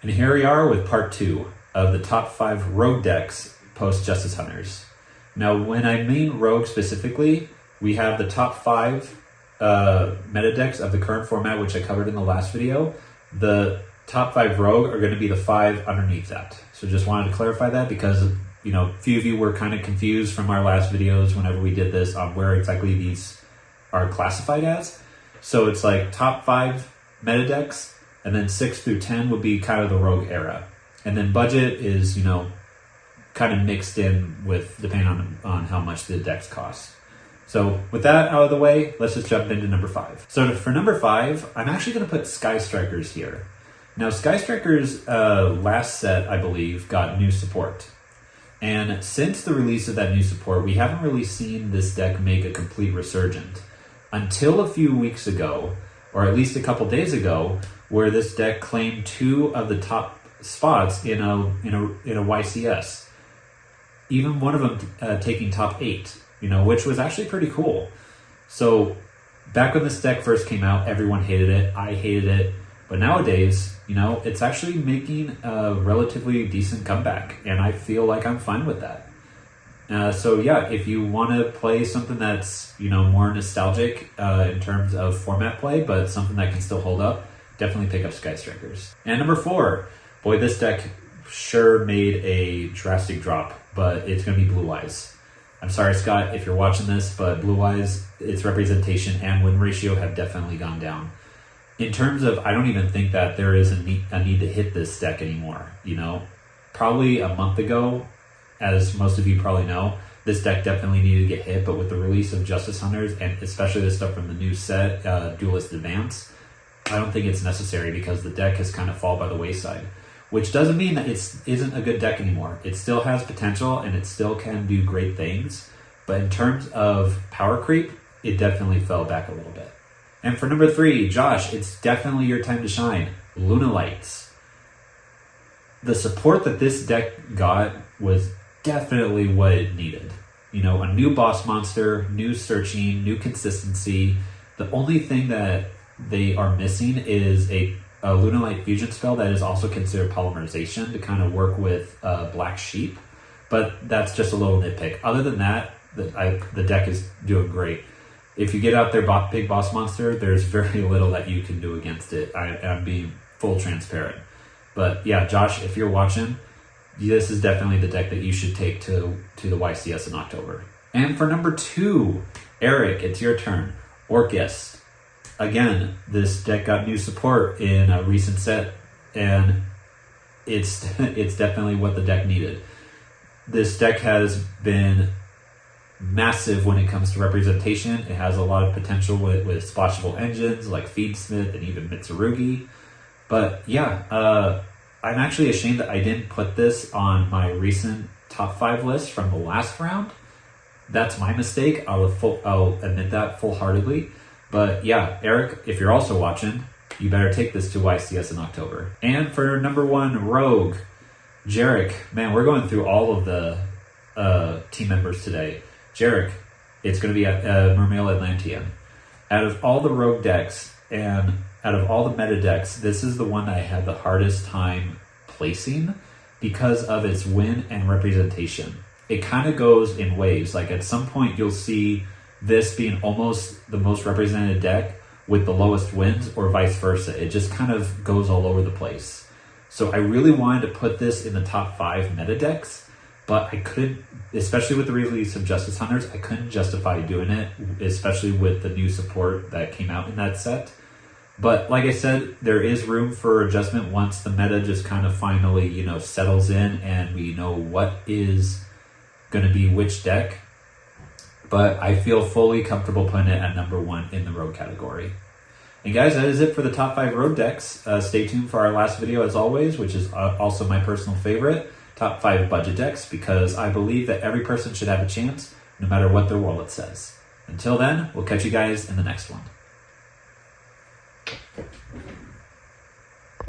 And here we are with part 2 of the top 5 rogue decks post Justice Hunters. Now, when I mean rogue specifically, we have the top 5 meta decks of the current format, which I covered in the last video. The top 5 rogue are going to be the 5 underneath that. So just wanted to clarify that because, you know, a few of you were kind of confused from our last videos whenever we did this on where exactly these are classified as. So it's like top 5 meta decks, and then 6 through 10 would be kind of the rogue era. And then budget is, you know, kind of mixed in with depending on how much the decks cost. So with that out of the way, let's just jump into number 5. So for number 5, I'm actually going to put Sky Strikers here. Now, Sky Strikers last set, I believe, got new support. And since the release of that new support, we haven't really seen this deck make a complete resurgence until a few weeks ago, or at least a couple days ago, where this deck claimed 2 of the top spots in a YCS. Even one of them taking top 8, you know, which was actually pretty cool. So back when this deck first came out, everyone hated it. I hated it. But nowadays, you know, it's actually making a relatively decent comeback, and I feel like I'm fine with that. So yeah, if you want to play something that's, you know, more nostalgic in terms of format play, but something that can still hold up, definitely pick up Sky Strikers. And number 4, boy, this deck sure made a drastic drop, but it's going to be Blue Eyes. I'm sorry, Scott, if you're watching this, but Blue Eyes, its representation and win ratio have definitely gone down. In terms of, I don't even think that there is a need to hit this deck anymore. You know, probably a month ago, as most of you probably know, this deck definitely needed to get hit, but with the release of Justice Hunters, and especially the stuff from the new set, Duelist Advance, I don't think it's necessary because the deck has kind of fallen by the wayside. Which doesn't mean that it isn't a good deck anymore. It still has potential, and it still can do great things, but in terms of power creep, it definitely fell back a little bit. And for number 3, Josh, it's definitely your time to shine. Lunalights. The support that this deck got was definitely what it needed. You know, a new boss monster, new searching, new consistency. The only thing that they are missing is a Lunalight fusion spell that is also considered polymerization to kind of work with Black Sheep. But that's just a little nitpick. Other than that, the deck is doing great. If you get out there big boss monster, there's very little that you can do against it. I'm being full transparent. But yeah, Josh, if you're watching, this is definitely the deck that you should take to the YCS in October. And for number 2, Eric, it's your turn. Orcus. Again, this deck got new support in a recent set, and it's definitely what the deck needed. This deck has been massive when it comes to representation. It has a lot of potential with splashable engines like Feedsmith and even Mitsurugi. But yeah, I'm actually ashamed that I didn't put this on my recent top 5 list from the last round. That's my mistake. I'll admit that full-heartedly. But yeah, Eric, if you're also watching, you better take this to YCS in October. And for number 1, Rogue, Jerick. Man, we're going through all of the team members today. Jerick, it's going to be at Mermail Atlantean. Out of all the rogue decks and out of all the meta decks, this is the one that I had the hardest time placing because of its win and representation. It kind of goes in waves. Like at some point you'll see this being almost the most represented deck with the lowest wins or vice versa. It just kind of goes all over the place. So I really wanted to put this in the top 5 meta decks, but I couldn't, especially with the release of Justice Hunters, I couldn't justify doing it, especially with the new support that came out in that set. But like I said, there is room for adjustment once the meta just kind of finally, you know, settles in and we know what is going to be which deck. But I feel fully comfortable putting it at number 1 in the rogue category. And guys, that is it for the top 5 rogue decks. Stay tuned for our last video as always, which is also my personal favorite. Top 5 budget decks, because I believe that every person should have a chance no matter what their wallet says. Until then, we'll catch you guys in the next one.